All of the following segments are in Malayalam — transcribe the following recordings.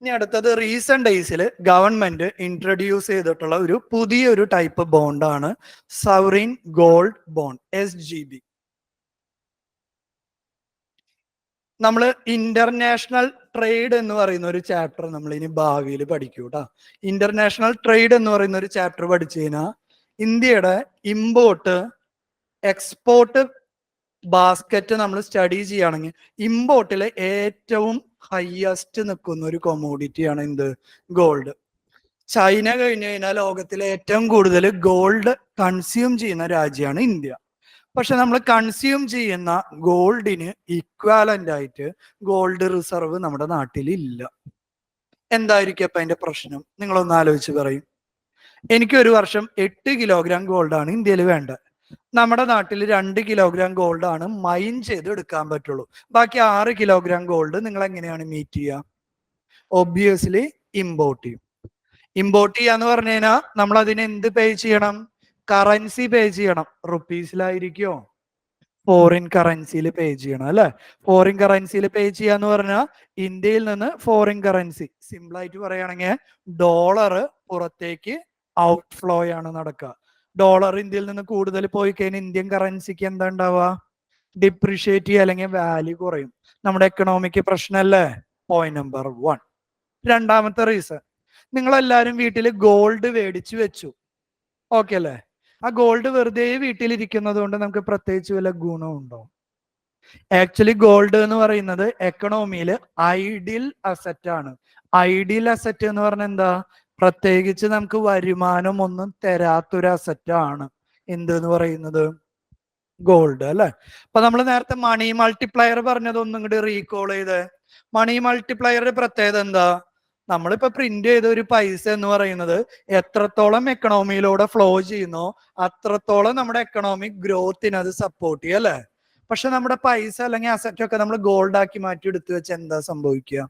ഇനി അടുത്തത് റീസെന്റ് ഡേയ്സിൽ ഗവൺമെന്റ് ഇൻട്രൊഡ്യൂസ് ചെയ്തിട്ടുള്ള ഒരു പുതിയൊരു ടൈപ്പ് ബോണ്ടാണ് സവറിൻ ഗോൾഡ് ബോണ്ട് SGB. നമ്മൾ ഇന്റർനാഷണൽ ട്രേഡ് എന്ന് പറയുന്ന ഒരു ചാപ്റ്റർ നമ്മൾ ഇനി ഭാവിയിൽ പഠിക്കും കേട്ടോ. ഇന്റർനാഷണൽ ട്രേഡ് എന്ന് പറയുന്ന ഒരു ചാപ്റ്റർ പഠിച്ചു കഴിഞ്ഞാൽ ഇന്ത്യയുടെ ഇമ്പോർട്ട് എക്സ്പോർട്ട് ബാസ്ക്കറ്റ് നമ്മൾ സ്റ്റഡി ചെയ്യുകയാണെങ്കിൽ ഇമ്പോർട്ടിൽ ഏറ്റവും ഹയസ്റ്റ് നിൽക്കുന്ന ഒരു കൊമോഡിറ്റിയാണ് എന്ത്? ഗോൾഡ്. ചൈന കഴിഞ്ഞു കഴിഞ്ഞാൽ ലോകത്തിലെ ഏറ്റവും കൂടുതൽ ഗോൾഡ് കൺസ്യൂം ചെയ്യുന്ന രാജ്യമാണ് ഇന്ത്യ. പക്ഷെ നമ്മൾ കൺസ്യൂം ചെയ്യുന്ന ഗോൾഡിന് ഇക്വാലന്റ് ആയിട്ട് ഗോൾഡ് റിസർവ് നമ്മുടെ നാട്ടിൽ ഇല്ല. എന്തായിരിക്കും അപ്പൊ അതിന്റെ പ്രശ്നം? നിങ്ങളൊന്ന് ആലോചിച്ച് പറയും. എനിക്ക് ഒരു വർഷം 8 കിലോഗ്രാം ഗോൾഡാണ് ഇന്ത്യയിൽ വേണ്ടത്. നമ്മുടെ നാട്ടിൽ 2 കിലോഗ്രാം ഗോൾഡ് ആണ് മൈൻ ചെയ്ത് എടുക്കാൻ പറ്റുള്ളൂ. ബാക്കി 6 കിലോഗ്രാം ഗോൾഡ് നിങ്ങൾ എങ്ങനെയാണ് മീറ്റ് ചെയ്യുക? ഒബ്വിയസ്ലി ഇമ്പോർട്ട് ചെയ്യും. ഇമ്പോർട്ട് ചെയ്യാന്ന് പറഞ്ഞു കഴിഞ്ഞാൽ നമ്മൾ അതിന് എന്ത് പേ ചെയ്യണം? കറൻസി പേ ചെയ്യണം. റുപ്പീസിലായിരിക്കോ? ഫോറിൻ കറൻസിയിൽ പേ ചെയ്യണം അല്ലെ? ഫോറിൻ കറൻസിയിൽ പേ ചെയ്യാന്ന് പറഞ്ഞാൽ ഇന്ത്യയിൽ നിന്ന് ഫോറിൻ കറൻസി, സിമ്പിൾ ആയിട്ട് പറയുകയാണെങ്കിൽ ഡോളർ പുറത്തേക്ക് ഔട്ട് ഫ്ലോ ആണ് നടക്കുക. ഡോളർ ഇന്ത്യയിൽ നിന്ന് കൂടുതൽ പോയി കഴിഞ്ഞാൽ ഇന്ത്യൻ കറൻസിക്ക് എന്താ ഉണ്ടാവുക? ഡിപ്രിഷിയേറ്റ് ചെയ്യുക, അല്ലെങ്കിൽ വാല്യൂ കുറയും. നമ്മുടെ എക്കണോമിക്ക് പ്രശ്നമല്ലേ? Point number 1. രണ്ടാമത്തെ റീസൺ, നിങ്ങളെല്ലാരും വീട്ടിൽ ഗോൾഡ് മേടിച്ചു വെച്ചു. ഓക്കെ അല്ലേ? ആ ഗോൾഡ് വെറുതെ വീട്ടിലിരിക്കുന്നത് കൊണ്ട് നമുക്ക് പ്രത്യേകിച്ച് വല്ല ഗുണമുണ്ടോ? ആക്ച്വലി ഗോൾഡ് എന്ന് പറയുന്നത് എക്കണോമിയിൽ ഐഡിയൽ അസറ്റ് ആണ്. ഐഡിയൽ അസറ്റ് എന്ന് പറഞ്ഞാൽ എന്താ? പ്രത്യേകിച്ച് നമുക്ക് വരുമാനം ഒന്നും തരാത്തൊരു അസറ്റ് ആണ് എന്തെന്ന് പറയുന്നത്? ഗോൾഡ് അല്ലെ? അപ്പൊ നമ്മൾ നേരത്തെ മണി മൾട്ടിപ്ലയർ പറഞ്ഞത് ഒന്നും കൂടി റീകോൾ ചെയ്ത്. മണി മൾട്ടിപ്ലയറുടെ പ്രത്യേകത എന്താ? നമ്മളിപ്പോ പ്രിന്റ് ചെയ്ത ഒരു പൈസ എന്ന് പറയുന്നത് എത്രത്തോളം എക്കണോമിയിലൂടെ ഫ്ലോ ചെയ്യുന്നോ അത്രത്തോളം നമ്മുടെ എക്കണോമിക് ഗ്രോത്തിനെ അത് സപ്പോർട്ട് ചെയ്യും അല്ലെ? പക്ഷെ നമ്മുടെ പൈസ അല്ലെങ്കിൽ അസറ്റ് ഒക്കെ നമ്മൾ ഗോൾഡ് ആക്കി മാറ്റി എടുത്തു വെച്ച് എന്താ സംഭവിക്കുക?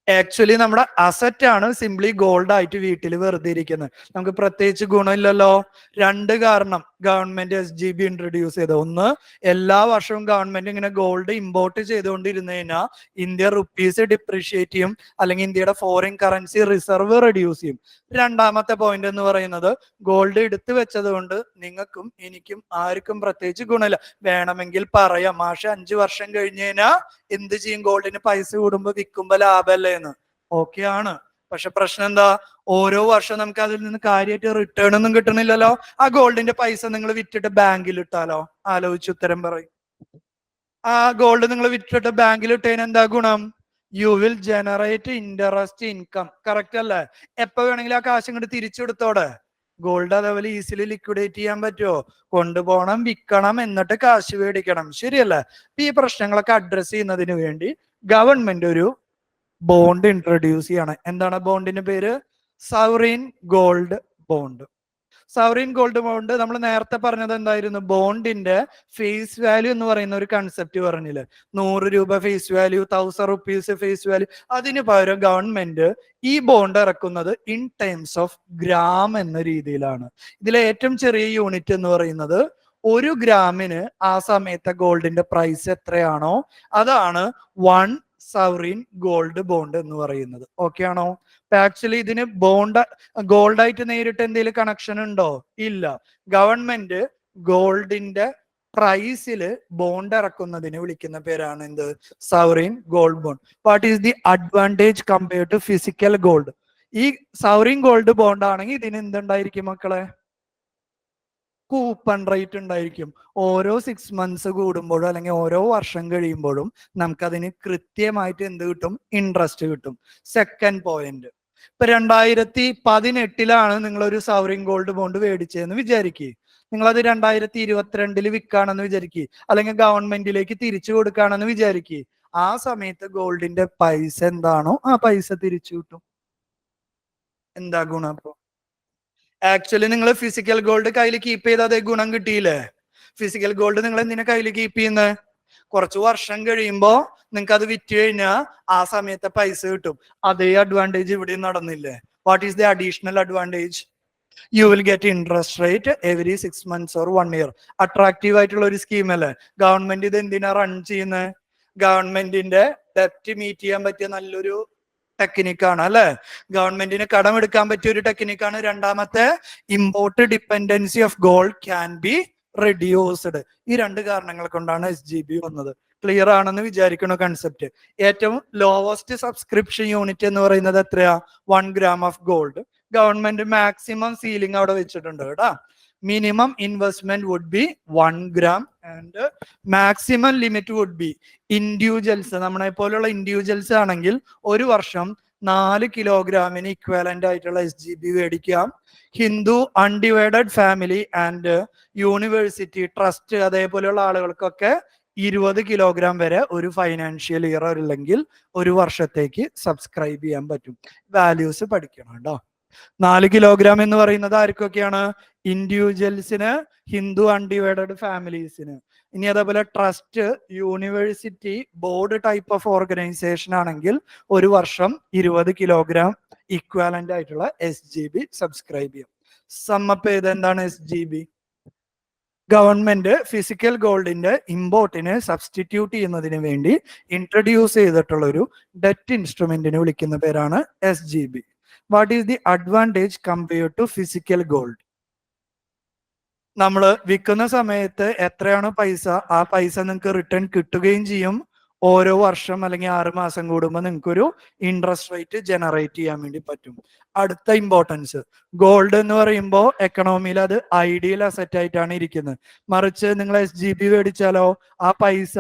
ആക്ച്വലി നമ്മുടെ അസറ്റ് ആണ് സിംപ്ലി ഗോൾഡ് ആയിട്ട് വീട്ടിൽ വെറുതെ ഇരിക്കുന്നത്. നമുക്ക് പ്രത്യേകിച്ച് ഗുണമില്ലല്ലോ. 2 കാരണം ഗവൺമെന്റ് SGB ഇൻട്രൊഡ്യൂസ് ചെയ്ത്. ഒന്ന്, എല്ലാ വർഷവും ഗവൺമെന്റ് ഇങ്ങനെ ഗോൾഡ് ഇമ്പോർട്ട് ചെയ്തുകൊണ്ടിരുന്നു കഴിഞ്ഞാൽ ഇന്ത്യ റുപ്പീസ് ഡിപ്രീഷിയേറ്റ് ചെയ്യും, അല്ലെങ്കിൽ ഇന്ത്യയുടെ ഫോറിൻ കറൻസി റിസർവ് റെഡ്യൂസ് ചെയ്യും. രണ്ടാമത്തെ പോയിന്റ് എന്ന് പറയുന്നത് ഗോൾഡ് എടുത്തു വെച്ചത് കൊണ്ട് നിങ്ങൾക്കും എനിക്കും ആർക്കും പ്രത്യേകിച്ച് ഗുണമില്ല. വേണമെങ്കിൽ പറയാം, മാഷെ 5 വർഷം കഴിഞ്ഞ് കഴിഞ്ഞാൽ എന്ത് ചെയ്യും? ഗോൾഡിന് പൈസ കൂടുമ്പോ വിൽക്കുമ്പോ ലാഭമല്ലേ എന്ന്. ഓക്കെ ആണ്. പക്ഷെ പ്രശ്നം എന്താ? ഓരോ വർഷം നമുക്ക് അതിൽ നിന്ന് കാര്യമായിട്ട് റിട്ടേൺ ഒന്നും കിട്ടണില്ലല്ലോ. ആ ഗോൾഡിന്റെ പൈസ നിങ്ങൾ വിറ്റിട്ട് ബാങ്കിൽ ഇട്ടാലോ? ആലോചിച്ച് ഉത്തരം പറയും. ആ ഗോൾഡ് നിങ്ങൾ വിറ്റിട്ട് ബാങ്കിൽ ഇട്ടതിന് എന്താ ഗുണം? You will generate interest income. Correct അല്ലേ? എപ്പോ വേണമെങ്കിലും ആ കാശ് ഇങ്ങോട്ട് തിരിച്ചെടുത്തോടെ. ഗോൾഡ് അതേപോലെ ഈസിലി ലിക്വിഡേറ്റ് ചെയ്യാൻ പറ്റുമോ? കൊണ്ടുപോകണം, വിൽക്കണം, എന്നിട്ട് കാശ് മേടിക്കണം. ശരിയല്ലേ? ഈ പ്രശ്നങ്ങളൊക്കെ അഡ്രസ് ചെയ്യുന്നതിന് വേണ്ടി ഗവൺമെന്റ് ഒരു ബോണ്ട് ഇൻട്രൊഡ്യൂസ് ചെയ്യാണ്. എന്താണ് ബോണ്ടിന്റെ പേര്? സവറിൻ ഗോൾഡ് ബോണ്ട്. സവറിൻ ഗോൾഡ് ബോണ്ട് നമ്മൾ നേരത്തെ പറഞ്ഞത് എന്തായിരുന്നു? ബോണ്ടിന്റെ ഫേസ് വാല്യൂ എന്ന് പറയുന്ന ഒരു കൺസെപ്റ്റ് പറഞ്ഞില്ലേ? 100 രൂപ face value, 1000 rupees face value. അതിന് പകരം ഗവൺമെന്റ് ഈ ബോണ്ട് ഇറക്കുന്നത് ഇൻ ടേംസ് ഓഫ് ഗ്രാം എന്ന രീതിയിലാണ്. ഇതിലെ ഏറ്റവും ചെറിയ യൂണിറ്റ് എന്ന് പറയുന്നത് 1 ഗ്രാമിന് ആ സമയത്തെ ഗോൾഡിന്റെ പ്രൈസ് എത്രയാണോ അതാണ് 1 സവറിൻ ഗോൾഡ് ബോണ്ട് എന്ന് പറയുന്നത്. ഓക്കെ ആണോ? ആക്ച്വലി ഇതിന് ബോണ്ട് ഗോൾഡ് ആയിട്ട് നേരിട്ട് എന്തെങ്കിലും കണക്ഷൻ ഉണ്ടോ? ഇല്ല. ഗവൺമെന്റ് ഗോൾഡിന്റെ പ്രൈസിൽ ബോണ്ട് ഇറക്കുന്നതിന് വിളിക്കുന്ന പേരാണ് എന്ത്? Sovereign gold bond. What is the advantage compare to physical gold? ഈ സവറിൻ ഗോൾഡ് ബോണ്ട് ആണെങ്കിൽ ഇതിന് എന്തുണ്ടായിരിക്കും മക്കളെ? കൂപ്പൺ റേറ്റ് ഉണ്ടായിരിക്കും. ഓരോ 6 മന്ത്സ് കൂടുമ്പോഴും അല്ലെങ്കിൽ ഓരോ വർഷം കഴിയുമ്പോഴും നമുക്കതിന് കൃത്യമായിട്ട് എന്ത് കിട്ടും? ഇൻട്രസ്റ്റ് കിട്ടും. സെക്കൻഡ് പോയിന്റ്, ഇപ്പൊ 2018 നിങ്ങൾ ഒരു സവറിൻ ഗോൾഡ് ബോണ്ട് മേടിച്ചതെന്ന് വിചാരിക്കുക. നിങ്ങളത് 2022 വിൽക്കുകയാണെന്ന് വിചാരിക്കുക, അല്ലെങ്കിൽ ഗവൺമെന്റിലേക്ക് തിരിച്ചു കൊടുക്കുകയാണെന്ന് വിചാരിക്കുക. ആ സമയത്ത് ഗോൾഡിന്റെ പൈസ എന്താണോ ആ പൈസ തിരിച്ചു കിട്ടും. എന്താ ഗുണം? അപ്പൊ ആക്ച്വലി നിങ്ങൾ ഫിസിക്കൽ ഗോൾഡ് കയ്യിൽ കീപ്പ് ചെയ്ത് അതേ ഗുണം കിട്ടിയില്ലേ? ഫിസിക്കൽ ഗോൾഡ് നിങ്ങൾ എന്തിനാ കയ്യിൽ കീപ്പ് ചെയ്യുന്നത്? കുറച്ച് വർഷം കഴിയുമ്പോ നിങ്ങൾക്ക് അത് വിറ്റ് കഴിഞ്ഞാൽ ആ സമയത്തെ പൈസ കിട്ടും. അതേ അഡ്വാൻറ്റേജ് ഇവിടെ നടന്നില്ലേ? What is the additional advantage? You will get interest rate every 6 months or 1 year. Attractive ആയിട്ടുള്ള ഒരു സ്കീം അല്ലേ? ഗവൺമെന്റ് ഇത് എന്തിനാ റൺ ചെയ്യുന്നത്? ഗവൺമെന്റിന്റെ ഡെപ്റ്റ് മീറ്റ് ചെയ്യാൻ പറ്റിയ നല്ലൊരു ടെക്നിക്കാണ് അല്ലെ. ഗവൺമെന്റിന് കടമെടുക്കാൻ പറ്റിയ ഒരു ടെക്നിക്കാണ്. രണ്ടാമത്തെ, import dependency of gold can be reduced. ഈ രണ്ട് കാരണങ്ങൾ കൊണ്ടാണ് SGB വന്നത്. ക്ലിയർ ആണെന്ന് വിചാരിക്കണ കൺസെപ്റ്റ്. ഏറ്റവും ലോവസ്റ്റ് സബ്സ്ക്രിപ്ഷൻ യൂണിറ്റ് എന്ന് പറയുന്നത് എത്രയാ? 1 gram of gold. Government maximum ceiling അവിടെ വെച്ചിട്ടുണ്ട് കേട്ടാ. Minimum investment would be 1 gram and maximum limit would be, individuals നമ്മളെ പോലുള്ള ഇൻഡിവിജ്വൽസ് ആണെങ്കിൽ ഒരു വർഷം 4 കിലോഗ്രാമിന് ഇക്വാലന്റ് ആയിട്ടുള്ള SGB മേടിക്കാം. Hindu undivided family and university trust അതേപോലെയുള്ള ആളുകൾക്കൊക്കെ 20 കിലോഗ്രാം വരെ ഒരു ഫൈനാൻഷ്യൽ ഇയർ അല്ലെങ്കിൽ ഒരു വർഷത്തേക്ക് സബ്സ്ക്രൈബ് ചെയ്യാൻ പറ്റും. വാല്യൂസ് പഠിക്കണം കേട്ടോ. 4 കിലോഗ്രാം എന്ന് പറയുന്നത് ആർക്കൊക്കെയാണ്? ഇൻഡിവിജ്വൽസിന്, ഹിന്ദു അൺഡിവൈഡഡ് ഫാമിലീസിന്. ഇനി അതേപോലെ trust, university, board type of organisation ആണെങ്കിൽ ഒരു വർഷം 20 കിലോഗ്രാം ഇക്വാലന്റ് ആയിട്ടുള്ള SGB സബ്സ്ക്രൈബ് ചെയ്യാം. സമ്മപ്പ് ചെയ്ത് എന്താണ് SGB? ഗവൺമെന്റ് ഫിസിക്കൽ ഗോൾഡിന്റെ ഇമ്പോർട്ടിനെ സബ്സ്റ്റിറ്റ്യൂട്ട് ചെയ്യുന്നതിന് വേണ്ടി ഇൻട്രൊഡ്യൂസ് ചെയ്തിട്ടുള്ള ഒരു ഡെറ്റ് ഇൻസ്ട്രുമെന്റിനെ വിളിക്കുന്ന പേരാണ് SGB. What is the advantage compared to physical gold? നമ്മൾ വിൽക്കുന്ന സമയത്ത് എത്രയാണ് പൈസ, ആ പൈസ നിങ്ങൾക്ക് റിട്ടേൺ കിട്ടുകയും ചെയ്യും. ഓരോ വർഷം അല്ലെങ്കിൽ 6 മാസം കൂടുമ്പോൾ നിങ്ങൾക്ക് ഒരു ഇൻട്രസ്റ്റ് റേറ്റ് ജനറേറ്റ് ചെയ്യാൻ വേണ്ടി പറ്റും. അടുത്ത ഇമ്പോർട്ടൻസ്, ഗോൾഡ് എന്ന് പറയുമ്പോൾ എക്കണോമിയിൽ അത് ഐഡിയൽ അസറ്റ് ആയിട്ടാണ് ഇരിക്കുന്നത്. മറിച്ച് നിങ്ങൾ SGB മേടിച്ചാലോ ആ പൈസ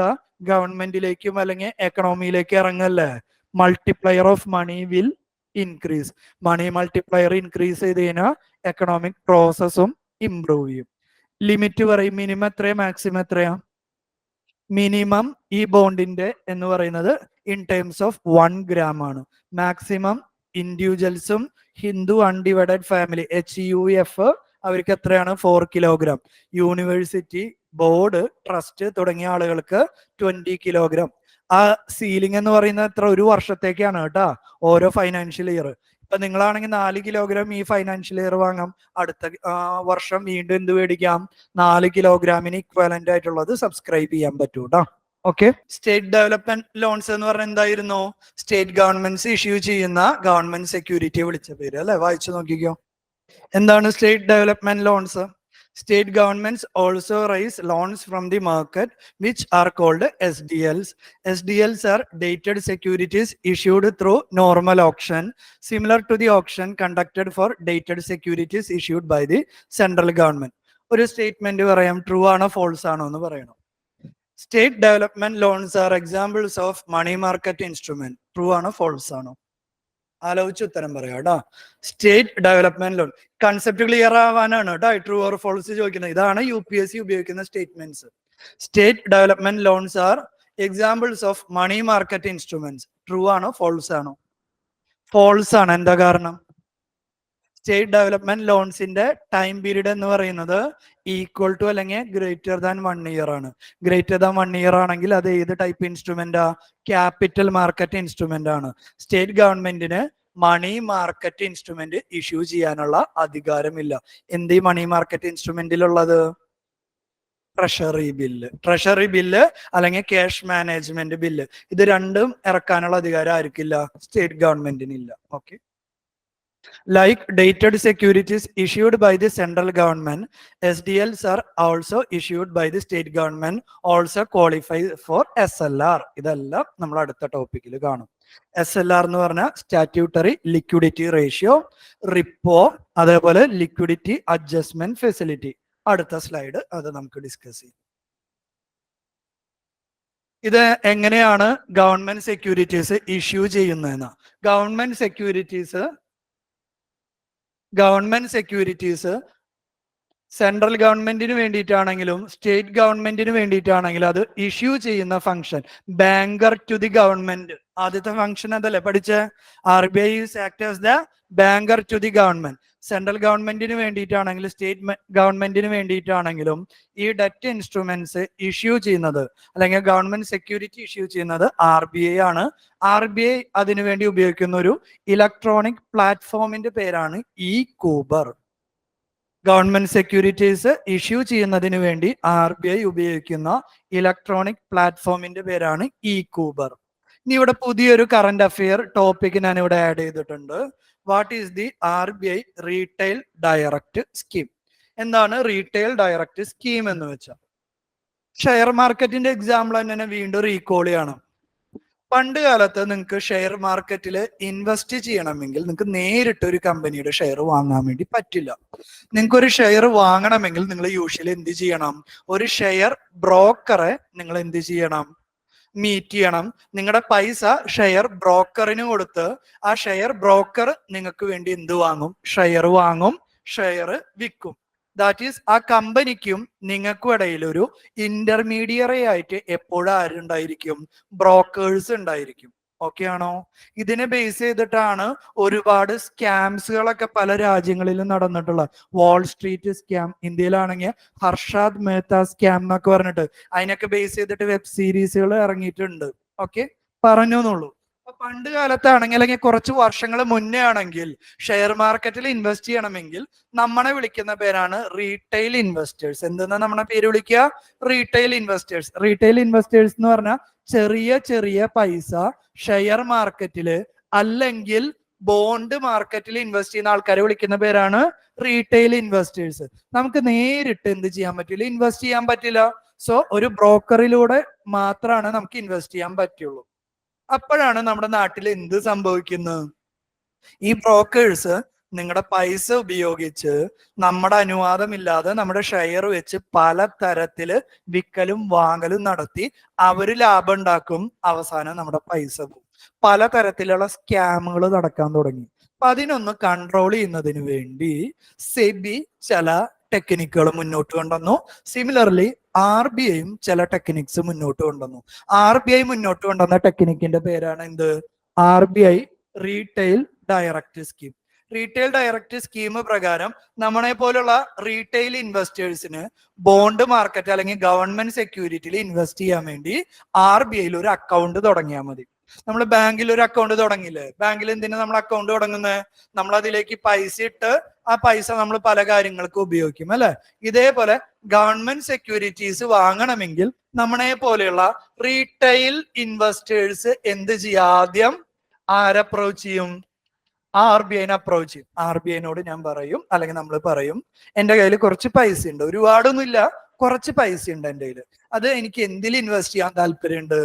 ഗവൺമെന്റിലേക്കും അല്ലെങ്കിൽ എക്കണോമിയിലേക്ക് ഇറങ്ങല്ലേ. Multiplier of money will increase. Money multiplier increase ചെയ്ത് കഴിഞ്ഞാൽ എക്കണോമിക് പ്രോസസ്സും ഇംപ്രൂവ് ചെയ്യും. ലിമിറ്റ് പറയും, മിനിമം എത്രയാ മാക്സിമം എത്രയാ? മിനിമം ഈ ബോണ്ടിന്റെ എന്ന് പറയുന്നത് ഇൻ ടേംസ് ഓഫ് 1 gram ആണ്. മാക്സിമം ഇൻഡിവിജ്വൽസും ഹിന്ദു അൺഡിവൈഡഡ് ഫാമിലി HUF അവർക്ക് എത്രയാണ്? 4 കിലോഗ്രാം. യൂണിവേഴ്സിറ്റി, ബോർഡ്, ട്രസ്റ്റ് തുടങ്ങിയ ആളുകൾക്ക് 20 കിലോഗ്രാം. ആ സീലിംഗ് എന്ന് പറയുന്നത് എത്ര? ഒരു വർഷത്തേക്കാണ് കേട്ടാ, ഓരോ ഫൈനാൻഷ്യൽ ഇയർ. ഇപ്പൊ നിങ്ങളാണെങ്കിൽ 4 കിലോഗ്രാം ഈ ഫൈനാൻഷ്യൽ ഇയർ വാങ്ങാം, അടുത്ത വർഷം വീണ്ടും എന്ത് മേടിക്കാം? 4 കിലോഗ്രാമിന് ഇക്വാലന്റ് ആയിട്ടുള്ളത് സബ്സ്ക്രൈബ് ചെയ്യാൻ പറ്റൂ കേട്ടോ. ഓക്കെ. സ്റ്റേറ്റ് ഡെവലപ്മെന്റ് ലോൺസ് എന്ന് പറഞ്ഞാൽ എന്തായിരുന്നു? സ്റ്റേറ്റ് ഗവൺമെന്റ്സ് ഇഷ്യൂ ചെയ്യുന്ന ഗവൺമെന്റ് സെക്യൂരിറ്റിയെ വിളിച്ച പേര് അല്ലെ. വായിച്ചു നോക്കിക്കോ. എന്താണ് state development loans? State governments also raise loans from the market, which are called SDLs. SDLs are dated securities issued through normal auction, similar to the auction conducted for dated securities issued by the central government. ഒരു സ്റ്റേറ്റ്മെന്റ് പറയാം, ട്രൂ ആണോ ഫോൾസ് ആണോ എന്ന് പറയണം. State development loans are examples of money market instrument. True ആണോ ഫോൾസ് ആണോ? ആലോചിച്ച് ഉത്തരം പറയാം കേട്ടോ. State development loan concept clear ആവാനാണ് കേട്ടോ ട്രൂ ഓർ ഫോൾസ് ചോദിക്കുന്നത്. ഇതാണ് UPSC ഉപയോഗിക്കുന്ന statements. State development loans are examples of money market instruments. True ആണോ ഫോൾസ് ആണോ? ഫോൾസ് ആണ്. എന്താ കാരണം? സ്റ്റേറ്റ് ഡെവലപ്മെന്റ് ലോൺസിന്റെ ടൈം പീരീഡ് എന്ന് പറയുന്നത് ഈക്വൽ ടു അല്ലെങ്കിൽ ഗ്രേറ്റർ ദാൻ 1 year ആണ്. ഗ്രേറ്റർ ദാൻ 1 year ആണെങ്കിൽ അത് ഏത് ടൈപ്പ് ഇൻസ്ട്രുമെന്റാ? ക്യാപിറ്റൽ മാർക്കറ്റ് ഇൻസ്ട്രുമെന്റ് ആണ്. സ്റ്റേറ്റ് ഗവൺമെന്റിന് മണി മാർക്കറ്റ് ഇൻസ്ട്രുമെന്റ് ഇഷ്യൂ ചെയ്യാനുള്ള അധികാരമില്ല. എന്ത് ഈ മണി മാർക്കറ്റ് ഇൻസ്ട്രുമെന്റിലുള്ളത്? Treasury bill. ട്രഷറി ബില്ല് അല്ലെങ്കിൽ ക്യാഷ് മാനേജ്മെന്റ് ബില്ല്, ഇത് രണ്ടും ഇറക്കാനുള്ള അധികാരം ആർക്കില്ല? സ്റ്റേറ്റ് ഗവൺമെന്റിനില്ല. Okay. Like dated securities issued by the central government, SDLs are also issued by the state government, also qualify for SLR. ഇതെല്ലാം നമ്മൾ അടുത്ത ടോപ്പിക്കിൽ കാണും. SLR എന്ന് പറഞ്ഞാൽ സ്റ്റാറ്റ്യൂട്ടറി ലിക്വിഡിറ്റി റേഷ്യോ, റിപ്പോ, അതേപോലെ ലിക്വിഡിറ്റി അഡ്ജസ്റ്റ്മെന്റ് ഫെസിലിറ്റി. അടുത്ത സ്ലൈഡ് അത് നമുക്ക് ഡിസ്കസ് ചെയ്യാം. ഇത് എങ്ങനെയാണ് ഗവൺമെന്റ് സെക്യൂരിറ്റീസ് ഇഷ്യൂ ചെയ്യുന്നതെന്ന്. ഗവൺമെന്റ് സെക്യൂരിറ്റീസ് സെൻട്രൽ ഗവൺമെന്റിന് വേണ്ടിയിട്ടാണെങ്കിലും സ്റ്റേറ്റ് ഗവൺമെന്റിന് വേണ്ടിയിട്ടാണെങ്കിലും അത് ഇഷ്യൂ ചെയ്യുന്ന function banker to the government. ആദ്യത്തെ ഫംഗ്ഷൻ അതല്ലേ പഠിച്ച്? RBI act as the banker to the government. Central ഗവൺമെന്റിന് വേണ്ടിയിട്ടാണെങ്കിലും സ്റ്റേറ്റ് ഗവൺമെന്റിന് വേണ്ടിയിട്ടാണെങ്കിലും ഈ ഡെറ്റ് ഇൻസ്ട്രുമെന്റ്സ് ഇഷ്യൂ ചെയ്യുന്നത് അല്ലെങ്കിൽ ഗവൺമെന്റ് സെക്യൂരിറ്റി ഇഷ്യൂ ചെയ്യുന്നത് RBI ആണ്. RBI അതിനുവേണ്ടി ഉപയോഗിക്കുന്ന ഒരു ഇലക്ട്രോണിക് പ്ലാറ്റ്ഫോമിന്റെ പേരാണ് ഇ-കൂബർ. ഗവൺമെന്റ് സെക്യൂരിറ്റീസ് ഇഷ്യൂ ചെയ്യുന്നതിന് വേണ്ടി RBI ഉപയോഗിക്കുന്ന ഇലക്ട്രോണിക് പ്ലാറ്റ്ഫോമിന്റെ പേരാണ് ഇ-കൂബർ. ഇനി ഇവിടെ പുതിയൊരു കറന്റ് അഫെയർ ടോപ്പിക് ഞാൻ ഇവിടെ ആഡ് ചെയ്തിട്ടുണ്ട്. What is the RBI retail direct scheme? എന്താണ് റീറ്റെയിൽ ഡയറക്റ്റ് സ്കീം എന്ന് വെച്ചാൽ? ഷെയർ മാർക്കറ്റിന്റെ എക്സാമ്പിൾ തന്നെ വീണ്ടും റീകോൾ ചെയ്യണം. പണ്ട് കാലത്ത് നിങ്ങൾക്ക് ഷെയർ മാർക്കറ്റിൽ ഇൻവെസ്റ്റ് ചെയ്യണമെങ്കിൽ നിങ്ങൾക്ക് നേരിട്ട് ഒരു കമ്പനിയുടെ ഷെയർ വാങ്ങാൻ വേണ്ടി പറ്റില്ല. നിങ്ങൾക്ക് ഒരു ഷെയർ വാങ്ങണമെങ്കിൽ നിങ്ങൾ യൂഷ്വലി എന്ത് ചെയ്യണം? ഒരു ഷെയർ ബ്രോക്കറെ നിങ്ങൾ എന്ത് ചെയ്യണം? മീറ്റ് ചെയ്യണം. നിങ്ങളുടെ പൈസ ഷെയർ ബ്രോക്കറിന് കൊടുത്ത് ആ ഷെയർ ബ്രോക്കർ നിങ്ങൾക്ക് വേണ്ടി എന്ത് വാങ്ങും? ഷെയർ വാങ്ങും, ഷെയർ വിൽക്കും. ദാറ്റ് ഈസ് ആ കമ്പനിക്കും നിങ്ങൾക്കും ഇടയിൽ ഒരു ഇന്റർമീഡിയറി ആയിട്ട് എപ്പോഴും ആരുണ്ടായിരിക്കും? ബ്രോക്കേഴ്സ് ഉണ്ടായിരിക്കും. ഓക്കെ ആണോ? ഇതിനെ ബേസ് ചെയ്തിട്ടാണ് ഒരുപാട് സ്കാംസുകളൊക്കെ പല രാജ്യങ്ങളിലും നടന്നിട്ടുള്ളത്. വാൾ സ്ട്രീറ്റ് സ്കാം, ഇന്ത്യയിലാണെങ്കിൽ ഹർഷാദ് മേത്ത സ്കാം എന്നൊക്കെ പറഞ്ഞിട്ട് അതിനൊക്കെ ബേസ് ചെയ്തിട്ട് വെബ് സീരീസുകൾ ഇറങ്ങിയിട്ടുണ്ട്. ഓക്കെ, പറഞ്ഞുന്നുള്ളൂ. പണ്ട് കാലത്താണെങ്കിൽ അല്ലെങ്കിൽ കുറച്ച് വർഷങ്ങൾ മുന്നേ ആണെങ്കിൽ ഷെയർ മാർക്കറ്റിൽ ഇൻവെസ്റ്റ് ചെയ്യണമെങ്കിൽ നമ്മളെ വിളിക്കുന്ന പേരാണ് റീറ്റെയിൽ ഇൻവെസ്റ്റേഴ്സ്. എന്തെന്നാ നമ്മളെ പേര് വിളിക്കുക? Retail investors. റീറ്റെയിൽ ഇൻവെസ്റ്റേഴ്സ് എന്ന് പറഞ്ഞാൽ ചെറിയ ചെറിയ പൈസ ഷെയർ മാർക്കറ്റില് അല്ലെങ്കിൽ ബോണ്ട് മാർക്കറ്റിൽ ഇൻവെസ്റ്റ് ചെയ്യുന്ന ആൾക്കാരെ വിളിക്കുന്ന പേരാണ് റീറ്റെയിൽ ഇൻവെസ്റ്റേഴ്സ്. നമുക്ക് നേരിട്ട് എന്ത് ചെയ്യാൻ പറ്റില്ല? ഇൻവെസ്റ്റ് ചെയ്യാൻ പറ്റില്ല. സോ ഒരു ബ്രോക്കറിലൂടെ മാത്രമാണ് നമുക്ക് ഇൻവെസ്റ്റ് ചെയ്യാൻ പറ്റുള്ളൂ. അപ്പോഴാണ് നമ്മുടെ നാട്ടിൽ എന്ത് സംഭവിക്കുന്നത്? ഈ ബ്രോക്കേഴ്സ് നിങ്ങളുടെ പൈസ ഉപയോഗിച്ച് നമ്മുടെ അനുവാദമില്ലാതെ നമ്മുടെ ഷെയർ വെച്ച് പല തരത്തില് വിൽക്കലും വാങ്ങലും നടത്തി അവര് ലാഭം ഉണ്ടാക്കും. അവസാനം നമ്മുടെ പൈസ പോകും. പല തരത്തിലുള്ള സ്കാമുകൾ നടക്കാൻ തുടങ്ങി. അപ്പൊ അതിനൊന്ന് കൺട്രോൾ ചെയ്യുന്നതിന് വേണ്ടി സെബി ചില ടെക്നിക്കുകൾ മുന്നോട്ട് കൊണ്ടുവന്നു. സിമിലർലി RBIയും ചില ടെക്നിക്സ് മുന്നോട്ട് കൊണ്ടുവന്നു. RBI മുന്നോട്ട് കൊണ്ടുവന്ന ടെക്നിക്കിന്റെ പേരാണ് എന്ത്? RBI retail direct scheme. Retail direct scheme പ്രകാരം നമ്മളെ പോലുള്ള റീറ്റെയിൽ ഇൻവെസ്റ്റേഴ്സിന് ബോണ്ട് മാർക്കറ്റ് അല്ലെങ്കിൽ ഗവൺമെന്റ് സെക്യൂരിറ്റിയിൽ ഇൻവെസ്റ്റ് ചെയ്യാൻ വേണ്ടി RBIയിൽ ഒരു അക്കൗണ്ട് തുടങ്ങിയാൽ മതി. നമ്മൾ ബാങ്കിൽ ഒരു അക്കൗണ്ട് തുടങ്ങില്ലേ? ബാങ്കിൽ എന്തിനാ നമ്മൾ അക്കൗണ്ട് തുടങ്ങുന്നത്? നമ്മൾ അതിലേക്ക് പൈസ ഇട്ട് ആ പൈസ നമ്മൾ പല കാര്യങ്ങൾക്ക് ഉപയോഗിക്കും അല്ലെ? ഇതേപോലെ ഗവൺമെന്റ് സെക്യൂരിറ്റീസ് വാങ്ങണമെങ്കിൽ നമ്മളെ പോലെയുള്ള റീറ്റെയിൽ ഇൻവെസ്റ്റേഴ്സ് എന്ത് ചെയ്യും? ആദ്യം ആരപ്രോച്ച് ചെയ്യും? RBIനെ അപ്രോച്ച് ചെയ്യും. RBIനോട് ഞാൻ പറയും, അല്ലെങ്കിൽ നമ്മൾ പറയും, എൻ്റെ കയ്യിൽ കുറച്ച് പൈസ ഉണ്ട്, ഒരുപാടൊന്നും ഇല്ല, കുറച്ച് പൈസ ഉണ്ട് എൻ്റെ കയ്യിൽ, അത് എനിക്ക് എന്തിൽ ഇൻവെസ്റ്റ് ചെയ്യാൻ താല്പര്യമുണ്ട്?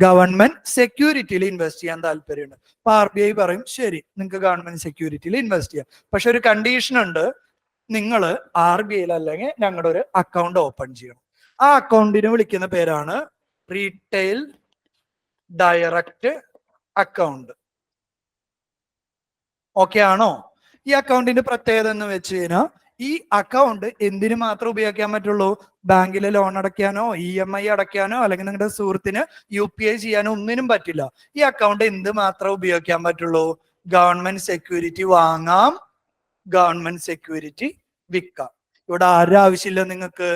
ഗവൺമെന്റ് സെക്യൂരിറ്റിയിൽ ഇൻവെസ്റ്റ് ചെയ്യാൻ താല്പര്യമുണ്ട്. അപ്പൊ RBI പറയും ശരി, നിങ്ങൾക്ക് ഗവൺമെന്റ് സെക്യൂരിറ്റിയിൽ ഇൻവെസ്റ്റ് ചെയ്യാം. പക്ഷെ ഒരു കണ്ടീഷൻ ഉണ്ട്, നിങ്ങൾ RBIയിൽ അല്ലെങ്കിൽ ഞങ്ങളുടെ ഒരു അക്കൗണ്ട് ഓപ്പൺ ചെയ്യണം. ആ അക്കൗണ്ടിന് വിളിക്കുന്ന പേരാണ് റീറ്റെയിൽ ഡയറക്റ്റ് അക്കൗണ്ട്. ഓക്കെ ആണോ? ഈ അക്കൗണ്ടിന്റെ പ്രത്യേകത എന്ന് വെച്ച് കഴിഞ്ഞാൽ ഈ അക്കൗണ്ട് എന്തിനു മാത്രം ഉപയോഗിക്കാൻ പറ്റുള്ളൂ? ബാങ്കിലെ ലോൺ അടയ്ക്കാനോ EMI അടയ്ക്കാനോ അല്ലെങ്കിൽ നിങ്ങളുടെ സുഹൃത്തിന് UPI ചെയ്യാനോ ഒന്നിനും പറ്റില്ല. ഈ അക്കൗണ്ട് എന്ത് മാത്രം ഉപയോഗിക്കാൻ പറ്റുള്ളൂ? ഗവൺമെന്റ് സെക്യൂരിറ്റി വാങ്ങാം, ഗവൺമെന്റ് സെക്യൂരിറ്റി വിൽക്കാം. ഇവിടെ ആരുടെ ആവശ്യമില്ല? നിങ്ങൾക്ക്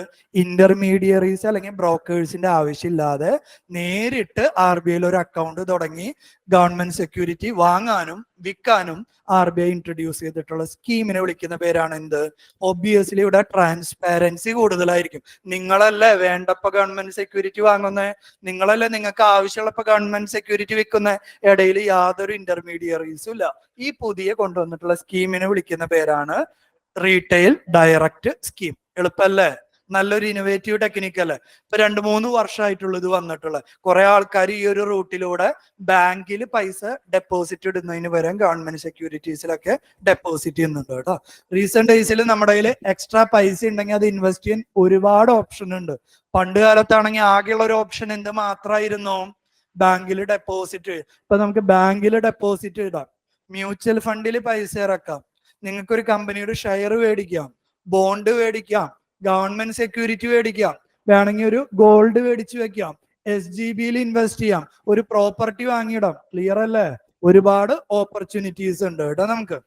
ഇന്റർമീഡിയറീസ് അല്ലെങ്കിൽ ബ്രോക്കേഴ്സിന്റെ ആവശ്യമില്ലാതെ നേരിട്ട് RBIയിൽ ഒരു അക്കൗണ്ട് തുടങ്ങി ഗവൺമെന്റ് സെക്യൂരിറ്റി വാങ്ങാനും വിൽക്കാനും RBI ഇൻട്രൊഡ്യൂസ് ചെയ്തിട്ടുള്ള സ്കീമിനെ വിളിക്കുന്ന പേരാണ് എന്ത്? ഒബ്വിയസ്ലി ഇവിടെ ട്രാൻസ്പാരൻസി കൂടുതലായിരിക്കും. നിങ്ങളല്ലേ വേണ്ടപ്പോ ഗവൺമെന്റ് സെക്യൂരിറ്റി വാങ്ങുന്നത്, നിങ്ങളല്ലേ നിങ്ങൾക്ക് ആവശ്യമുള്ളപ്പോ ഗവൺമെന്റ് സെക്യൂരിറ്റി വിൽക്കുന്നത്, ഇടയിൽ യാതൊരു ഇന്റർമീഡിയറീസും ഇല്ല. ഈ പുതിയ കൊണ്ടുവന്നിട്ടുള്ള സ്കീമിനെ വിളിക്കുന്ന പേരാണ് റീറ്റെയിൽ ഡയറക്റ്റ് സ്കീം. എളുപ്പല്ലേ? നല്ലൊരു ഇന്നോവേറ്റീവ് ടെക്നിക്ക് അല്ലേ? ഇപ്പൊ 2-3 വർഷമായിട്ടുള്ള ഇത് വന്നിട്ടുള്ള കുറെ ആൾക്കാർ ഈ ഒരു റൂട്ടിലൂടെ ബാങ്കിൽ പൈസ ഡെപ്പോസിറ്റ് ഇടുന്നതിന് പകരം ഗവൺമെന്റ് സെക്യൂരിറ്റീസിലൊക്കെ ഡെപ്പോസിറ്റ് ചെയ്യുന്നുണ്ട് കേട്ടോ. റീസെന്റ് ഡേയ്സിൽ നമ്മുടെ കയ്യിൽ എക്സ്ട്രാ പൈസ ഉണ്ടെങ്കിൽ അത് ഇൻവെസ്റ്റ് ചെയ്യാൻ ഒരുപാട് ഓപ്ഷൻ ഉണ്ട്. പണ്ട് കാലത്താണെങ്കിൽ ആകെയുള്ള ഒരു ഓപ്ഷൻ എന്ത് മാത്രമായിരുന്നു? ബാങ്കിൽ ഡെപ്പോസിറ്റ്. ഇപ്പൊ നമുക്ക് ബാങ്കിൽ ഡെപ്പോസിറ്റ് ഇടാം, മ്യൂച്വൽ ഫണ്ടിൽ പൈസ ഇറക്കാം, നിങ്ങൾക്കൊരു കമ്പനിയുടെ ഷെയർ മേടിക്കാം, ബോണ്ട് മേടിക്കാം, ഗവൺമെന്റ് സെക്യൂരിറ്റി മേടിക്കാം, വേണമെങ്കിൽ ഒരു ഗോൾഡ് മേടിച്ചു വെക്കാം, SGBയിൽ ഇൻവെസ്റ്റ് ചെയ്യാം, ഒരു പ്രോപ്പർട്ടി വാങ്ങിയിടാം. ക്ലിയർ അല്ലേ? ഒരുപാട് ഓപ്പർച്യൂണിറ്റീസ് ഉണ്ട് കേട്ടോ നമുക്ക്.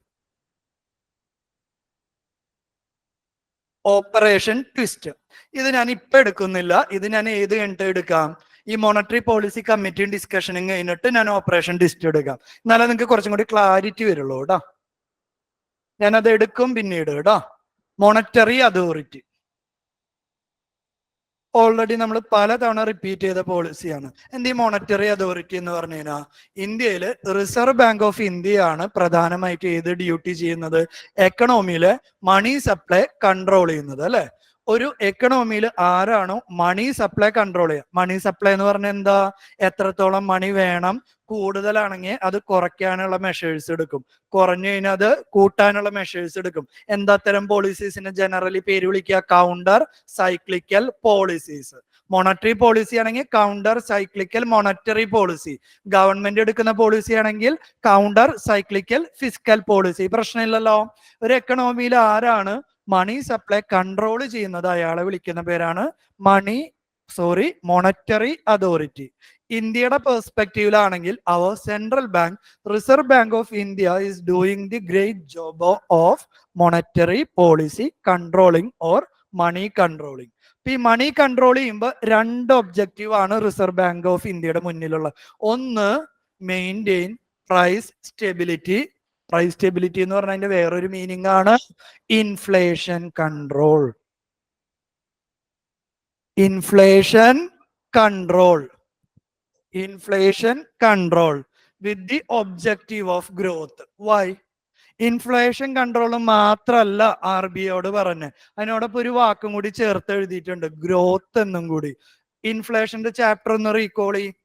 ഓപ്പറേഷൻ ട്വിസ്റ്റ് ഇത് ഞാൻ ഇപ്പൊ എടുക്കുന്നില്ല, ഇത് ഞാൻ ഏത് കഴിഞ്ഞിട്ട് എടുക്കാം? ഈ മോണിറ്ററി പോളിസി കമ്മിറ്റിയും ഡിസ്കഷനും കഴിഞ്ഞിട്ട് ഞാൻ ഓപ്പറേഷൻ ട്വിസ്റ്റ് എടുക്കാം. എന്നാലേ നിങ്ങൾക്ക് കുറച്ചും കൂടി ക്ലാരിറ്റി വരുള്ളൂ കേട്ടോ. ഞാനത് എടുക്കും പിന്നീട് കേട്ടോ. മോണിറ്ററി അതോറിറ്റി ഓൾറെഡി നമ്മൾ പലതവണ റിപ്പീറ്റ് ചെയ്ത പോളിസിയാണ്. എന്ത് ഈ മോണിറ്ററി അതോറിറ്റി എന്ന് പറഞ്ഞു കഴിഞ്ഞാൽ ഇന്ത്യയിൽ റിസർവ് ബാങ്ക് ഓഫ് ഇന്ത്യ ആണ് പ്രധാനമായിട്ട് ഏത് ഡ്യൂട്ടി ചെയ്യുന്നത്? എക്കണോമിയിലെ മണി സപ്ലൈ കൺട്രോൾ ചെയ്യുന്നത് അല്ലെ. ഒരു എക്കണോമിയിൽ ആരാണോ മണി സപ്ലൈ കൺട്രോൾ ചെയ്യുക, മണി സപ്ലൈ എന്ന് പറഞ്ഞാൽ എന്താ? എത്രത്തോളം മണി വേണം, കൂടുതലാണെങ്കിൽ അത് കുറയ്ക്കാനുള്ള മെഷേഴ്സ് എടുക്കും, കുറഞ്ഞു കഴിഞ്ഞാൽ അത് കൂട്ടാനുള്ള മെഷേഴ്സ് എടുക്കും. എന്താ തരം പോളിസീസിന് ജനറലി പേര് വിളിക്കുക? Counter cyclical policies. Monetary policy ആണെങ്കിൽ counter cyclical monetary policy. Government എടുക്കുന്ന പോളിസി ആണെങ്കിൽ കൗണ്ടർ സൈക്ലിക്കൽ ഫിസ്ക്കൽ പോളിസി. പ്രശ്നമില്ലല്ലോ. ഒരു എക്കണോമിയിൽ ആരാണ് മണി സപ്ലൈ കൺട്രോൾ ചെയ്യുന്നത് അയാളെ വിളിക്കുന്ന പേരാണ് മോണറ്ററി അതോറിറ്റി. ഇന്ത്യയുടെ പെർസ്പെക്റ്റീവിലാണെങ്കിൽ അവർ central bank, reserve bank of India is doing the great job of monetary policy controlling or money controlling. ഈ മണി കൺട്രോൾ ചെയ്യുമ്പോൾ രണ്ട് ഒബ്ജക്റ്റീവ് ആണ് റിസർവ് ബാങ്ക് ഓഫ് ഇന്ത്യയുടെ മുന്നിലുള്ള. ഒന്ന്, maintain price stability. Price stability എന്ന് പറഞ്ഞാൽ അതിന്റെ വേറൊരു മീനിങ് ആണ് inflation control. Inflation control with the objective of growth. Why? Inflation control മാത്രമല്ല RBIയോട് പറഞ്ഞ്, അതിനോടൊപ്പം ഒരു വാക്കും കൂടി ചേർത്ത് എഴുതിയിട്ടുണ്ട്, ഗ്രോത്ത് എന്നും കൂടി. ഇൻഫ്ലേഷന്റെ ചാപ്റ്റർ ഒന്ന് റീകോൾ ചെയ്യും.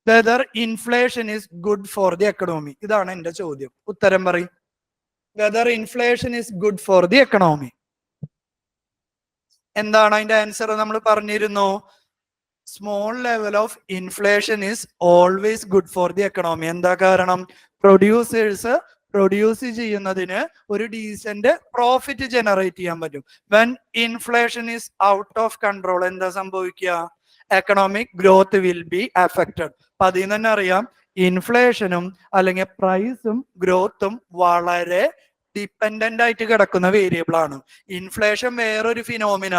Whether inflation is good for the economy. ഇതാണ് എന്റെ ചോദ്യം. ഉത്തരം പറയും. Whether inflation is good for the economy. എന്താണ് അതിന്റെ ആൻസർ? നമ്മൾ പറഞ്ഞിരുന്നു, small level of inflation is always good for the economy. എന്താ കാരണം? പ്രൊഡ്യൂസേഴ്സ് പ്രൊഡ്യൂസ് ചെയ്യുന്നതിന് ഒരു ഡീസന്റ് പ്രോഫിറ്റ് ജനറേറ്റ് ചെയ്യാൻ പറ്റും. When inflation is out of control എന്താ സംഭവിക്കുക? Economic growth will be affected. അപ്പൊ അതിൽ നിന്ന് തന്നെ അറിയാം, ഇൻഫ്ലേഷനും അല്ലെങ്കിൽ പ്രൈസും ഗ്രോത്തും വളരെ ഡിപ്പെൻഡന്റ് ആയിട്ട് കിടക്കുന്ന വേരിയബിൾ ആണ്. ഇൻഫ്ലേഷൻ വേറൊരു ഫിനോമിന,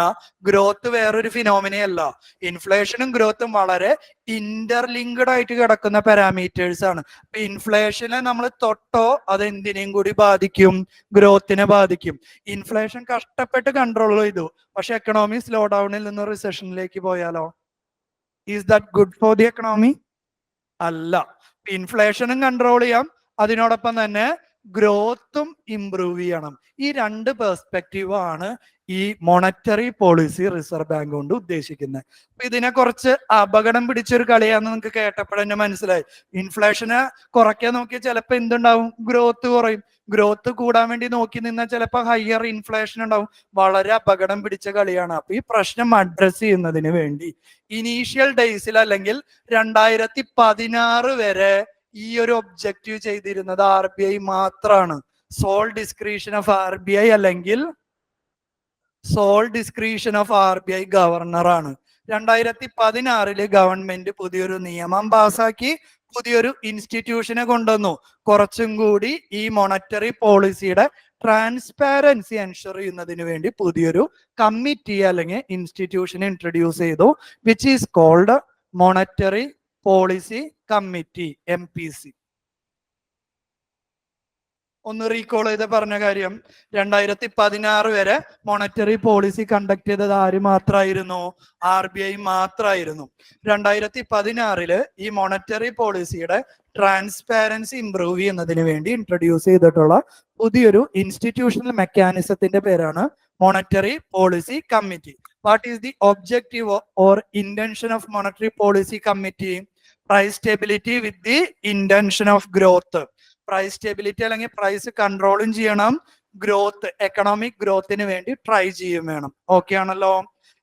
ഗ്രോത്ത് വേറൊരു ഫിനോമിനയല്ല. ഇൻഫ്ലേഷനും ഗ്രോത്തും വളരെ ഇന്റർലിങ്ക്ഡ് ആയിട്ട് കിടക്കുന്ന പാരാമീറ്റേഴ്സ് ആണ്. ഇൻഫ്ലേഷനെ നമ്മൾ തൊട്ടോ അത് എന്തിനേയും കൂടി ബാധിക്കും? ഗ്രോത്തിനെ ബാധിക്കും. ഇൻഫ്ലേഷൻ കഷ്ടപ്പെട്ട് കൺട്രോൾ ചെയ്തു, പക്ഷെ എക്കണോമി സ്ലോ ഡൗണിൽ നിന്ന് റിസഷനിലേക്ക് പോയാലോ? Is that good for the economy? അല്ല. ഇൻഫ്ലേഷനും കൺട്രോൾ ചെയ്യാം, അതിനോടൊപ്പം തന്നെ ഗ്രോത്തും ഇംപ്രൂവ് ചെയ്യണം. ഈ രണ്ട് പെർസ്പെക്റ്റീവ് ആണ് ഈ മോണറ്ററി പോളിസി റിസർവ് ബാങ്ക് കൊണ്ട് ഉദ്ദേശിക്കുന്നത്. അപ്പൊ ഇതിനെ കുറച്ച് അപകടം പിടിച്ചൊരു കളിയാന്ന് നിങ്ങൾക്ക് കേട്ടപ്പോഴെന്നെ മനസ്സിലായി. ഇൻഫ്ലേഷനെ കുറയ്ക്കാൻ നോക്കിയാൽ ചിലപ്പോൾ എന്തുണ്ടാവും? ഗ്രോത്ത് കുറയും. ഗ്രോത്ത് കൂടാൻ വേണ്ടി നോക്കി നിന്നാൽ ചിലപ്പോൾ ഹയർ ഇൻഫ്ലേഷൻ ഉണ്ടാവും. വളരെ അപകടം പിടിച്ച കളിയാണ്. അപ്പൊ ഈ പ്രശ്നം അഡ്രസ് ചെയ്യുന്നതിന് വേണ്ടി ഇനീഷ്യൽ ഡേയ്സിൽ അല്ലെങ്കിൽ 2016 വരെ ഈ ഒരു ഒബ്ജക്റ്റീവ് ചെയ്തിരുന്നത് RBI മാത്രമാണ്. സോൾ ഡിസ്ക്രിഷൻ ഓഫ് RBI അല്ലെങ്കിൽ സോൾ ഡിസ്ക്രിഷൻ ഓഫ് RBI ഗവർണറാണ്. 2016 ഗവൺമെന്റ് പുതിയൊരു നിയമം പാസാക്കി, പുതിയൊരു ഇൻസ്റ്റിറ്റ്യൂഷനെ കൊണ്ടുവന്നു. കുറച്ചും കൂടി ഈ മോണറ്ററി പോളിസിയുടെ ട്രാൻസ്പാരൻസി എൻഷുർ ചെയ്യുന്നതിന് വേണ്ടി പുതിയൊരു കമ്മിറ്റി അല്ലെങ്കിൽ ഇൻസ്റ്റിറ്റ്യൂഷൻ ഇൻട്രൊഡ്യൂസ് ചെയ്തു, which is called monetary policy committee, MPC. ഒന്ന് റീകോൾ ചെയ്ത് പറഞ്ഞ കാര്യം, 2016 വരെ മോണറ്ററി പോളിസി കണ്ടക്ട് ചെയ്തത് ആര് മാത്രമായിരുന്നു? RBI മാത്രമായിരുന്നു. 2016 ഈ മോണറ്ററി പോളിസിയുടെ ട്രാൻസ്പാരൻസി ഇംപ്രൂവ് ചെയ്യുന്നതിന് വേണ്ടി ഇൻട്രൊഡ്യൂസ് ചെയ്തിട്ടുള്ള പുതിയൊരു ഇൻസ്റ്റിറ്റ്യൂഷണൽ മെക്കാനിസത്തിന്റെ പേരാണ് monetary policy committee. What is the objective or intention of monetary policy committee? Price stability with the intention of growth. Price stability അല്ലെങ്കിൽ പ്രൈസ് കൺട്രോളും ചെയ്യണം, ഗ്രോത്ത് എക്കണോമിക് ഗ്രോത്തിന് വേണ്ടി ട്രൈ ചെയ്യും വേണം. ഓക്കെ ആണല്ലോ.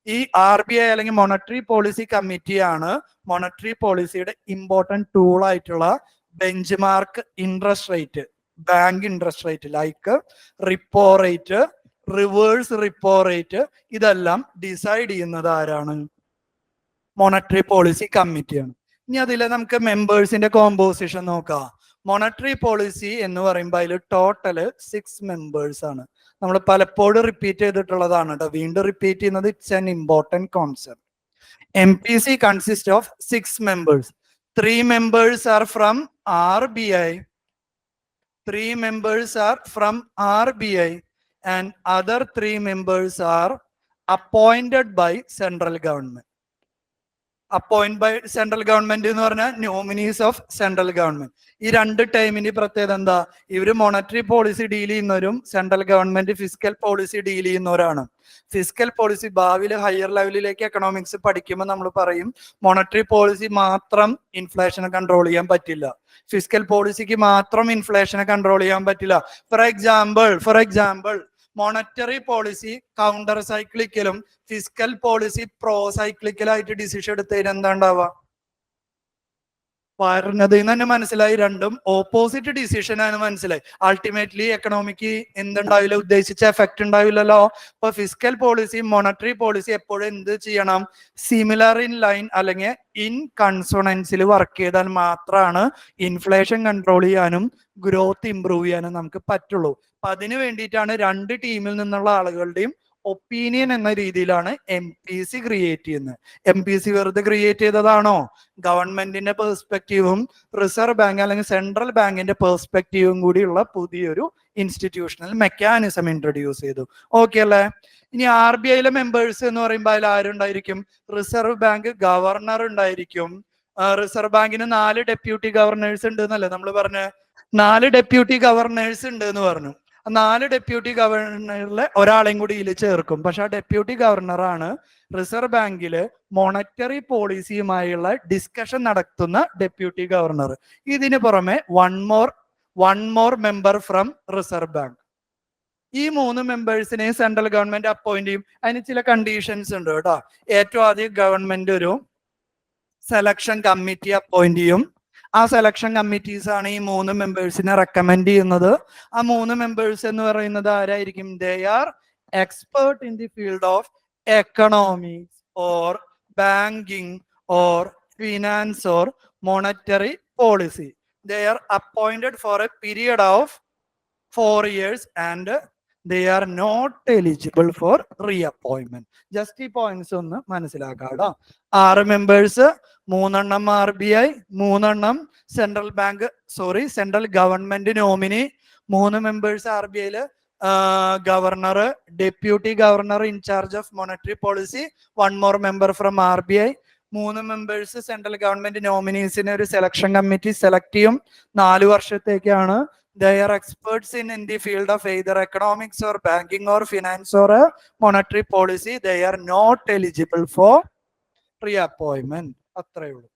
ഈ RBI അല്ലെങ്കിൽ മോണറ്ററി പോളിസി കമ്മിറ്റിയാണ് മോണറ്ററി പോളിസിയുടെ ഇമ്പോർട്ടൻറ്റ് ടൂൾ ആയിട്ടുള്ള bench mark interest rate, bank interest rate like repo rate, reverse repo rate, ഇതെല്ലാം ഡിസൈഡ് ചെയ്യുന്നത് ആരാണ്? മോണറ്ററി പോളിസി കമ്മിറ്റിയാണ്. ഇനി അതിൽ നമുക്ക് മെമ്പേഴ്സിന്റെ കോമ്പോസിഷൻ നോക്കാം. മോണറ്ററി പോളിസി എന്ന് പറയുമ്പോൾ അതിൽ ടോട്ടല് 6 മെമ്പേഴ്സ് ആണ്. നമ്മൾ പലപ്പോഴും റിപ്പീറ്റ് ചെയ്തിട്ടുള്ളതാണ് കേട്ടോ, വീണ്ടും റിപ്പീറ്റ് ചെയ്യുന്നത്. It's an important concept. MPC consist of 6 members. 3 members are from RBI. 3 members are from RBI and other 3 members are appointed by central government. Appoint by central government എന്ന് പറഞ്ഞാൽ നോമിനീസ് ഓഫ് സെൻട്രൽ ഗവൺമെന്റ്. ഈ രണ്ട് ടൈമിന്റെ പ്രത്യേകത എന്താ? ഇവര് മോണിറ്ററി പോളിസി ഡീൽ ചെയ്യുന്നവരും central government physical policy deal ചെയ്യുന്നവരാണ്. ഫിസിക്കൽ പോളിസി ഭാവിയിൽ ഹയർ ലെവലിലേക്ക് എക്കണോമിക്സ് പഠിക്കുമ്പോൾ നമ്മൾ പറയും മോണിറ്ററി പോളിസി മാത്രം ഇൻഫ്ലേഷനെ കൺട്രോൾ ചെയ്യാൻ പറ്റില്ല, ഫിസിക്കൽ പോളിസിക്ക് മാത്രം ഇൻഫ്ലേഷനെ കൺട്രോൾ ചെയ്യാൻ പറ്റില്ല. For example monetary policy counter സൈക്ലിക്കലും ഫിസിക്കൽ പോളിസി പ്രോ സൈക്ലിക്കലായിട്ട് ഡിസിഷൻ എടുത്തതിന് എന്താ ഉണ്ടാവുക? പറഞ്ഞത് തന്നെ മനസ്സിലായി, രണ്ടും ഓപ്പോസിറ്റ് ഡിസിഷൻ ആണ് മനസ്സിലായി. അൾട്ടിമേറ്റ്ലി എക്കണോമിക്ക് എന്തുണ്ടാവില്ല, ഉദ്ദേശിച്ച എഫക്ട് ഉണ്ടാവില്ലല്ലോ. ഇപ്പൊ ഫിസിക്കൽ പോളിസി മോണിറ്ററി പോളിസി എപ്പോഴും എന്ത് ചെയ്യണം? സിമിലർ ഇൻ ലൈൻ അല്ലെങ്കിൽ ഇൻ കൺസോണൻസിൽ വർക്ക് ചെയ്താൽ മാത്രമാണ് ഇൻഫ്ലേഷൻ കൺട്രോൾ ചെയ്യാനും ഗ്രോത്ത് ഇംപ്രൂവ് ചെയ്യാനും നമുക്ക് പറ്റുള്ളൂ. അപ്പൊ അതിനു വേണ്ടിയിട്ടാണ് രണ്ട് ടീമിൽ നിന്നുള്ള ആളുകളുടെയും ഒപ്പീനിയൻ എന്ന രീതിയിലാണ് MPC ക്രിയേറ്റ് ചെയ്യുന്നത്. MPC വെറുതെ ക്രിയേറ്റ് ചെയ്തതാണോ? ഗവൺമെന്റിന്റെ പെർസ്പെക്റ്റീവും റിസർവ് ബാങ്ക് അല്ലെങ്കിൽ സെൻട്രൽ ബാങ്കിന്റെ പെർസ്പെക്റ്റീവും കൂടിയുള്ള പുതിയൊരു ഇൻസ്റ്റിറ്റ്യൂഷണൽ മെക്കാനിസം ഇൻട്രൊഡ്യൂസ് ചെയ്തു. ഓക്കെ അല്ലേ? ഇനി RBIയിലെ മെമ്പേഴ്സ് എന്ന് പറയുമ്പോൾ അതിൽ ആരുണ്ടായിരിക്കും? റിസർവ് ബാങ്ക് ഗവർണർ ഉണ്ടായിരിക്കും. റിസർവ് ബാങ്കിന് 4 ഡെപ്യൂട്ടി ഗവർണേഴ്സ് ഉണ്ട് എന്നല്ലേ നമ്മൾ പറഞ്ഞ? 4 ഡെപ്യൂട്ടി ഗവർണേഴ്സ് ഉണ്ട് എന്ന് പറഞ്ഞു. 4 ഡെപ്യൂട്ടി ഗവർണറിലെ ഒരാളെയും കൂടി ഇതിൽ ചേർക്കും. പക്ഷെ ആ ഡെപ്യൂട്ടി ഗവർണറാണ് റിസർവ് ബാങ്കില് മോണിറ്ററി പോളിസിയുമായുള്ള ഡിസ്കഷൻ നടത്തുന്ന ഡെപ്യൂട്ടി ഗവർണർ. ഇതിന് പുറമെ one more member from reserve bank. ഈ 3 മെമ്പേഴ്സിനെ സെൻട്രൽ ഗവൺമെന്റ് അപ്പോയിന്റ് ചെയ്യും. അതിന് ചില കണ്ടീഷൻസ് ഉണ്ട് കേട്ടോ. ഏറ്റവും ആദ്യം ഗവൺമെന്റ് ഒരു സെലക്ഷൻ കമ്മിറ്റി അപ്പോയിന്റ് ചെയ്യും. ആ സെലക്ഷൻ കമ്മിറ്റീസ് ആണ് ഈ 3 മെമ്പേഴ്സിനെ റെക്കമെൻഡ് ചെയ്യുന്നത്. ആ 3 മെമ്പേഴ്സ് എന്ന് പറയുന്നത് ആരായിരിക്കും? They are expert in the field of economics or banking or finance or monetary policy. They are appointed for a period of 4 years and they are not eligible for reappointment. Just ഈ പോയിന്റ്സ് ഒന്ന് മനസ്സിലാക്കാം. 6 members, 3 RBI, 3 central government nominee, 3 members RBIയില് governor, deputy governor in charge of monetary policy, 1 more member from RBI, 3 members central government നോമിനീസിനെ ഒരു സെലക്ഷൻ കമ്മിറ്റി സെലക്ട് ചെയ്യും. 4 വർഷത്തേക്കാണ്. They are experts in the field of either economics or banking or finance or monetary policy. They are not eligible for reappointment. അത്രയേ ഉള്ളൂ.